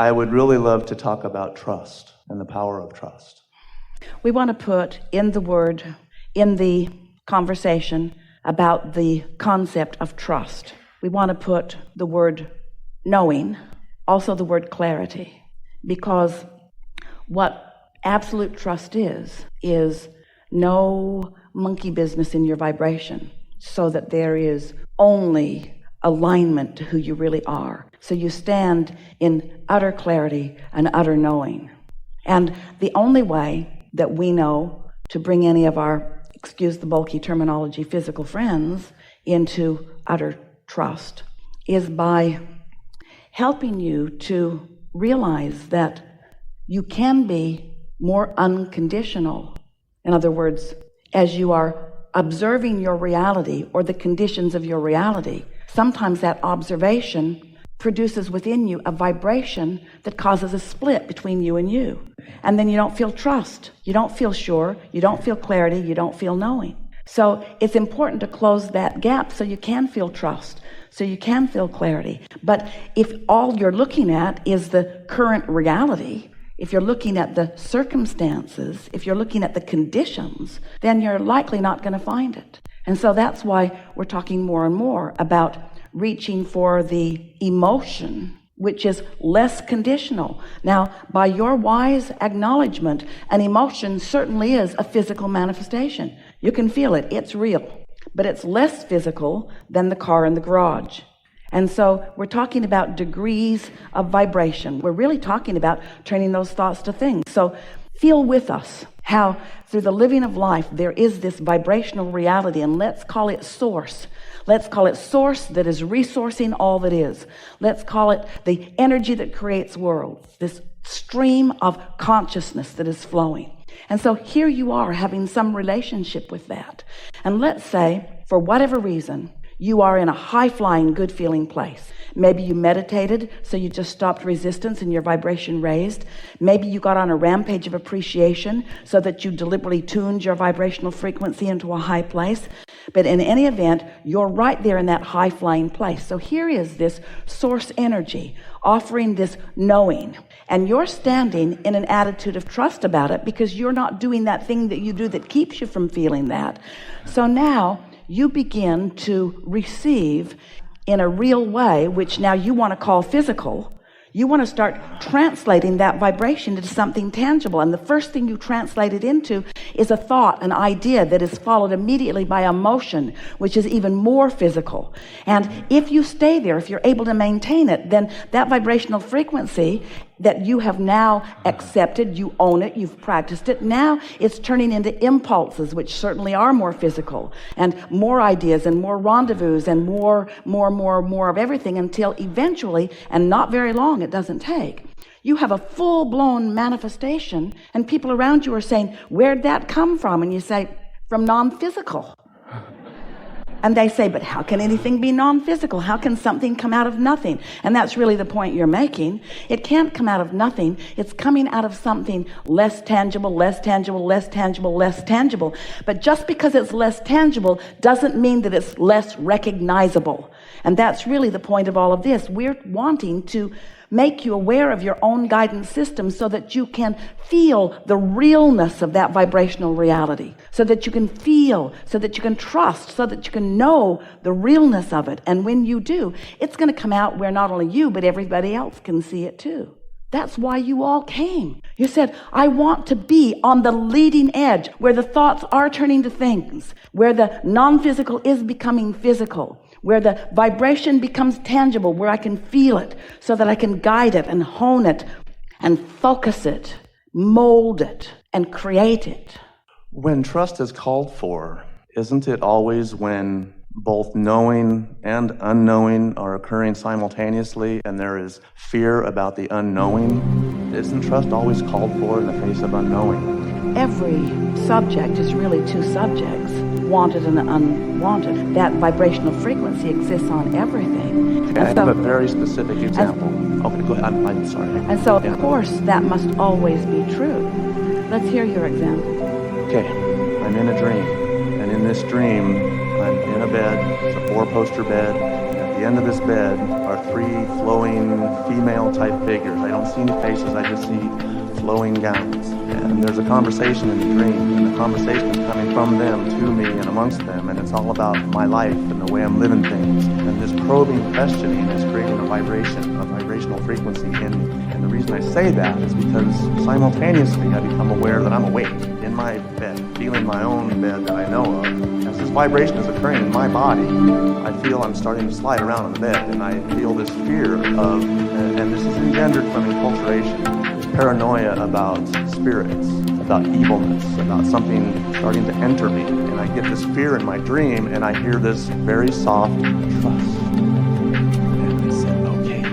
I would really love to talk about trust and the power of trust. We want to put in the conversation about the concept of trust. We want to put the word knowing, also the word clarity, because what absolute trust is no monkey business in your vibration, so that there is only alignment to who you really are. So you stand in utter clarity and utter knowing. And the only way that we know to bring any of our, excuse the bulky terminology, physical friends into utter trust is by helping you to realize that you can be more unconditional. In other words, as you are observing your reality or the conditions of your reality, sometimes that observation produces within you a vibration that causes a split between you and you. And then you don't feel trust, you don't feel sure, you don't feel clarity, you don't feel knowing. So it's important to close that gap so you can feel trust, so you can feel clarity. But if all you're looking at is the current reality, if you're looking at the circumstances, if you're looking at the conditions, then you're likely not going to find it. And so that's why we're talking more and more about reaching for the emotion, which is less conditional. Now, by your wise acknowledgement, an emotion certainly is a physical manifestation. You can feel it, it's real, but it's less physical than the car in the garage. And so we're talking about degrees of vibration. We're really talking about turning those thoughts to things. So feel with us how through the living of life there is this vibrational reality, and let's call it source. Let's call it source that is resourcing all that is. Let's call it the energy that creates worlds, this stream of consciousness that is flowing. And so here you are having some relationship with that. And let's say, for whatever reason, you are in a high-flying, good-feeling place. Maybe you meditated, so you just stopped resistance and your vibration raised. Maybe you got on a rampage of appreciation so that you deliberately tuned your vibrational frequency into a high place. But in any event, you're right there in that high-flying place. So here is this source energy offering this knowing. And you're standing in an attitude of trust about it because you're not doing that thing that you do that keeps you from feeling that. So now you begin to receive in a real way, which now you want to call physical. You want to start translating that vibration into something tangible. And the first thing you translate it into is a thought, an idea that is followed immediately by emotion, which is even more physical. And if you stay there, if you're able to maintain it, then that vibrational frequency that you have now accepted, you own it, you've practiced it, now it's turning into impulses, which certainly are more physical, and more ideas and more rendezvous and more of everything, until eventually, and not very long, it doesn't take, you have a full-blown manifestation, and people around you are saying, where'd that come from? And you say, from non-physical. And they say, but how can anything be non-physical? How can something come out of nothing? And that's really the point you're making. It can't come out of nothing. It's coming out of something less tangible, less tangible, less tangible, less tangible. But just because it's less tangible doesn't mean that it's less recognizable. And that's really the point of all of this. We're wanting to make you aware of your own guidance system so that you can feel the realness of that vibrational reality, so that you can feel, so that you can trust, so that you can know the realness of it. And when you do, it's going to come out where not only you, but everybody else can see it too. That's why you all came. You said, I want to be on the leading edge where the thoughts are turning to things, where the non-physical is becoming physical, where the vibration becomes tangible, where I can feel it so that I can guide it and hone it and focus it, mold it and create it. When trust is called for, isn't it always when both knowing and unknowing are occurring simultaneously and there is fear about the unknowing? Isn't trust always called for in the face of unknowing? Every subject is really two subjects, wanted and unwanted. That vibrational frequency exists on everything. Okay, I have a very specific example. Okay, go ahead. I'm sorry. And so, of course, that must always be true. Let's hear your example. Okay, I'm in a dream. And in this dream, I'm in a bed. It's a 4-poster bed. At the end of this bed are 3 flowing female-type figures. I don't see any faces, I just see flowing gowns. And there's a conversation in the dream, and the conversation is coming from them to me and amongst them, and it's all about my life and the way I'm living things. And this probing questioning is creating a vibrational frequency in me. And the reason I say that is because simultaneously I become aware that I'm awake in my bed, feeling my own bed that I know of. As this vibration is occurring in my body, I feel I'm starting to slide around on the bed, and I feel this fear of, and this is engendered from enculturation, paranoia about spirits, about evilness, about something starting to enter me. And I get this fear in my dream, and I hear this very soft trust. And I said, okay.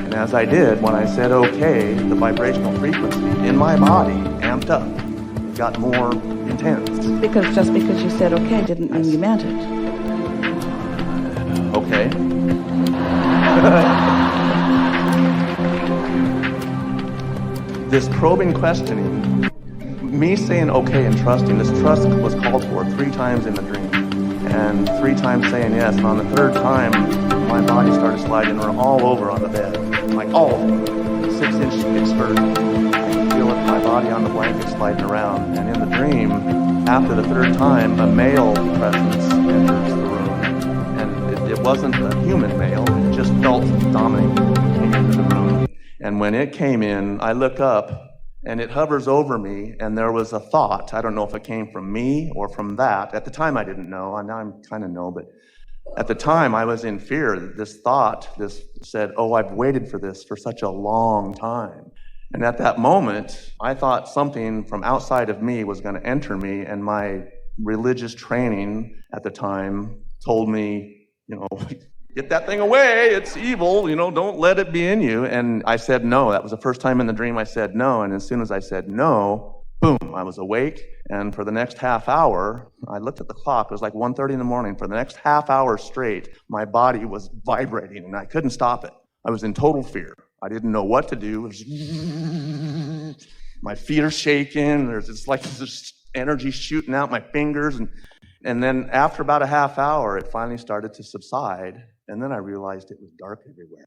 And as I did, when I said okay, the vibrational frequency in my body amped up. It got more intense. Because just because you said okay didn't mean you meant it. Okay. This probing questioning, me saying okay and trusting, this trust was called for 3 times in the dream. And 3 times saying yes. And on the 3rd time, my body started sliding all over on the bed. Like all over. 6-inch excursion. I could feel it, my body on the blanket sliding around. And in the dream, after the 3rd time, a male presence enters the room. And it wasn't a human male, it just felt dominating, came into the room. And when it came in, I look up, and it hovers over me, and there was a thought. I don't know if it came from me or from that. At the time, I didn't know. Now I kind of know, but at the time, I was in fear. This said, oh, I've waited for this for such a long time. And at that moment, I thought something from outside of me was going to enter me, and my religious training at the time told me, get that thing away, it's evil, don't let it be in you. And I said no. That was the first time in the dream I said no. And as soon as I said no, boom, I was awake. And for the next half hour, I looked at the clock, it was like 1:30 in the morning. For the next half hour straight, my body was vibrating and I couldn't stop it. I was in total fear. I didn't know what to do. My feet are shaking. There's this energy shooting out my fingers. And then after about a half hour, it finally started to subside. And then I realized it was dark everywhere.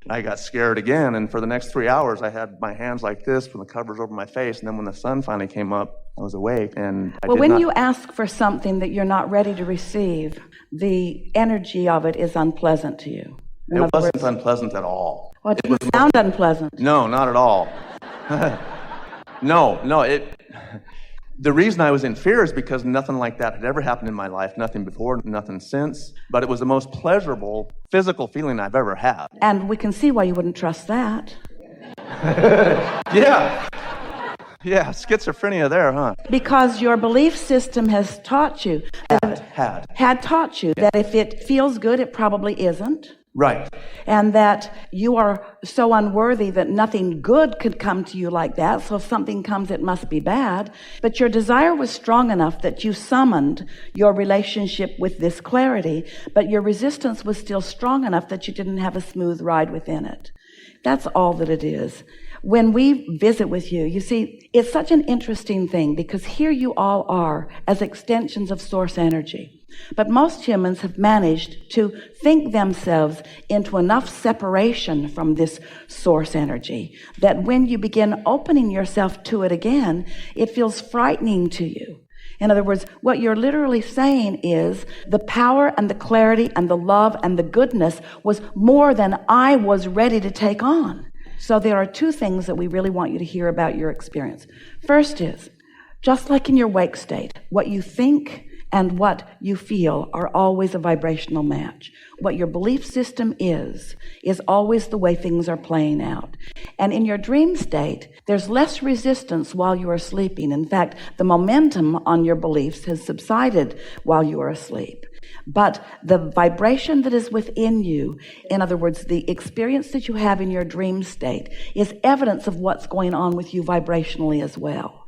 And I got scared again. And for the next 3 hours, I had my hands like this from the covers over my face. And then when the sun finally came up, I was awake. And when you ask for something that you're not ready to receive, the energy of it is unpleasant to you. It wasn't unpleasant at all. Well, it didn't sound unpleasant. No, not at all. No. The reason I was in fear is because nothing like that had ever happened in my life, nothing before, nothing since, but it was the most pleasurable physical feeling I've ever had. And we can see why you wouldn't trust that. Yeah, schizophrenia there, huh? Because your belief system has taught you, had taught you that if it feels good, it probably isn't. Right. And that you are so unworthy that nothing good could come to you like that. So if something comes, it must be bad. But your desire was strong enough that you summoned your relationship with this clarity, but your resistance was still strong enough that you didn't have a smooth ride within it. That's all that it is. When we visit with you, you see, it's such an interesting thing because here you all are as extensions of source energy. But most humans have managed to think themselves into enough separation from this source energy that when you begin opening yourself to it again, it feels frightening to you. In other words, what you're literally saying is the power and the clarity and the love and the goodness was more than I was ready to take on. So there are 2 things that we really want you to hear about your experience. First is, just like in your wake state, what you think and what you feel are always a vibrational match. What your belief system is always the way things are playing out. And in your dream state, there's less resistance while you are sleeping. In fact, the momentum on your beliefs has subsided while you are asleep. But the vibration that is within you, in other words, the experience that you have in your dream state, is evidence of what's going on with you vibrationally as well.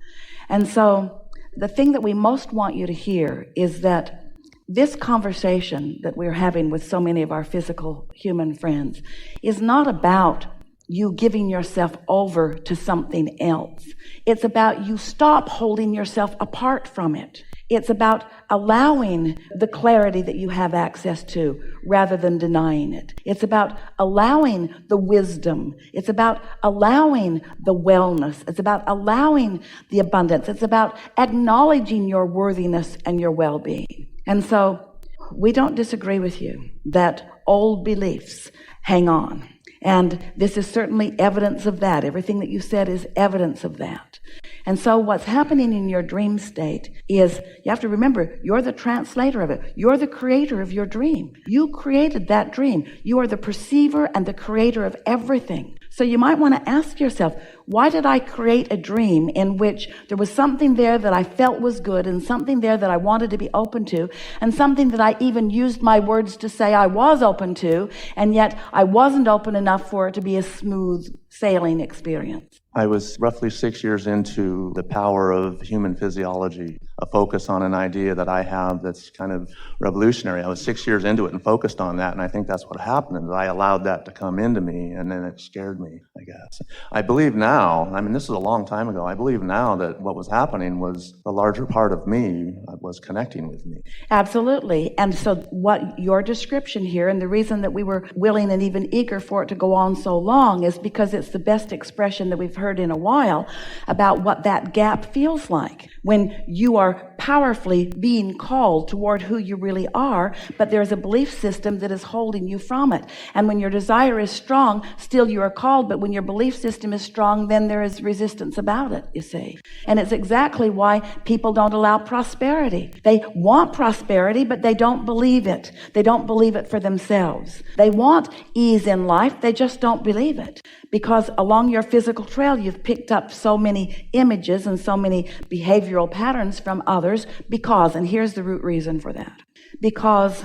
And so the thing that we most want you to hear is that this conversation that we're having with so many of our physical human friends is not about you giving yourself over to something else. It's about you stop holding yourself apart from it. It's about allowing the clarity that you have access to rather than denying it. It's about allowing the wisdom. It's about allowing the wellness. It's about allowing the abundance. It's about acknowledging your worthiness and your well-being. And so we don't disagree with you that old beliefs hang on. And this is certainly evidence of that. Everything that you said is evidence of that. And so what's happening in your dream state is, you have to remember, you're the translator of it. You're the creator of your dream. You created that dream. You are the perceiver and the creator of everything. So you might want to ask yourself, why did I create a dream in which there was something there that I felt was good and something there that I wanted to be open to and something that I even used my words to say I was open to, and yet I wasn't open enough for it to be a smooth sailing experience? I was roughly 6 years into the power of human physiology, a focus on an idea that I have that's kind of revolutionary. I was 6 years into it and focused on that, and I think that's what happened, and I allowed that to come into me, and then it scared me, I guess. I believe now, I mean, this is a long time ago, I believe now that what was happening was the larger part of me was connecting with me. Absolutely. And so what your description here, and the reason that we were willing and even eager for it to go on so long, is because it's the best expression that we've heard in a while about what that gap feels like when you are powerfully being called toward who you really are, but there's a belief system that is holding you from it. And when your desire is strong, still you are called, but when your belief system is strong, then there is resistance about it, you see. And it's exactly why people don't allow prosperity. They want prosperity, but they don't believe it. They don't believe it for themselves. They want ease in life, they just don't believe it. Because along your physical trail, you've picked up so many images and so many behavioral patterns from others because, and here's the root reason for that, because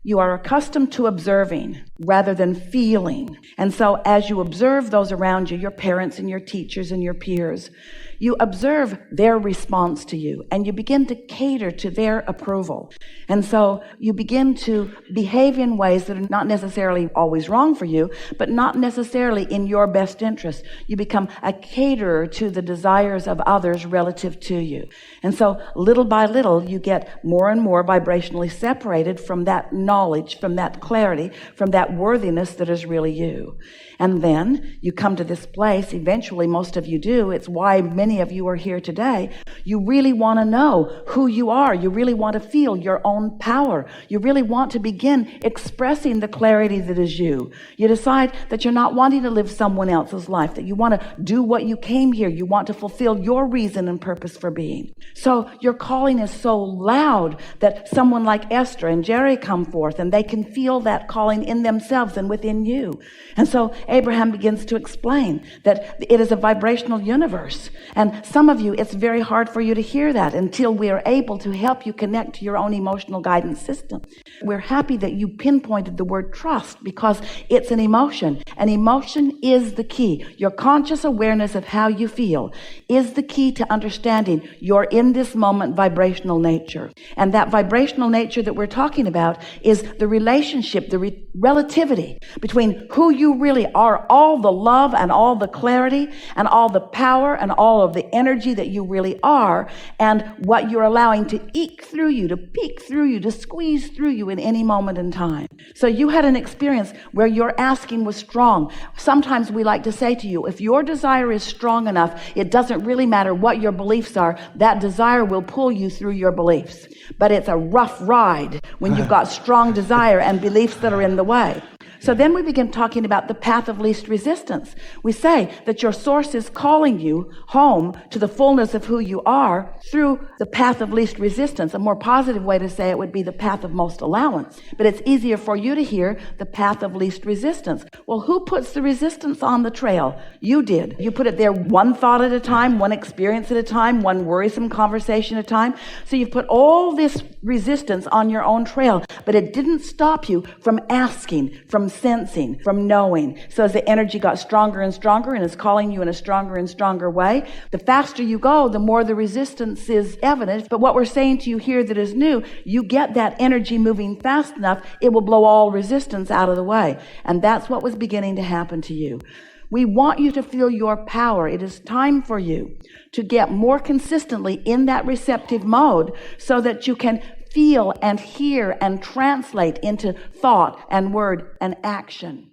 you are accustomed to observing rather than feeling. And so as you observe those around you, your parents and your teachers and your peers, you observe their response to you and you begin to cater to their approval. And so you begin to behave in ways that are not necessarily always wrong for you, but not necessarily in your best interest. You become a caterer to the desires of others relative to you. And so little by little, you get more and more vibrationally separated from that knowledge, from that clarity, from that worthiness that is really you. And then you come to this place, eventually most of you do, it's why many of you are here today. You really want to know who you are. You really want to feel your own power. You really want to begin expressing the clarity that is you. You decide that you're not wanting to live someone else's life, that you want to do what you came here. You want to fulfill your reason and purpose for being. So your calling is so loud that someone like Esther and Jerry come forth and they can feel that calling in themselves and within you. And so Abraham begins to explain that it is a vibrational universe. And some of you, it's very hard for you to hear that until we are able to help you connect to your own emotional guidance system. We're happy that you pinpointed the word trust because it's an emotion. An emotion is the key. Your conscious awareness of how you feel is the key to understanding your in this moment vibrational nature. And that vibrational nature that we're talking about is the relationship, the relativity between who you really are, all the love and all the clarity and all the power and all of the energy that you really are, and what you're allowing to eke through you, to peek through you, to squeeze through you in any moment in time. So you had an experience where your asking was strong. Sometimes we like to say to you, if your desire is strong enough, it doesn't really matter what your beliefs are, that desire will pull you through your beliefs. But it's a rough ride when you've got strong desire and beliefs that are in the way. So then we begin talking about the path of least resistance. We say that your source is calling you home to the fullness of who you are through the path of least resistance. A more positive way to say it would be the path of most allowance. But it's easier for you to hear the path of least resistance. Well, who puts the resistance on the trail? You did. You put it there one thought at a time, one experience at a time, one worrisome conversation at a time. So you've put all this resistance on your own trail, but it didn't stop you from asking, from sensing, from knowing. So as the energy got stronger and stronger and is calling you in a stronger and stronger way, the faster you go, the more the resistance is evident. But what we're saying to you here that is new, you get that energy moving fast enough, it will blow all resistance out of the way. And that's what was beginning to happen to you. We want you to feel your power. It is time for you to get more consistently in that receptive mode so that you can feel and hear and translate into thought and word and action.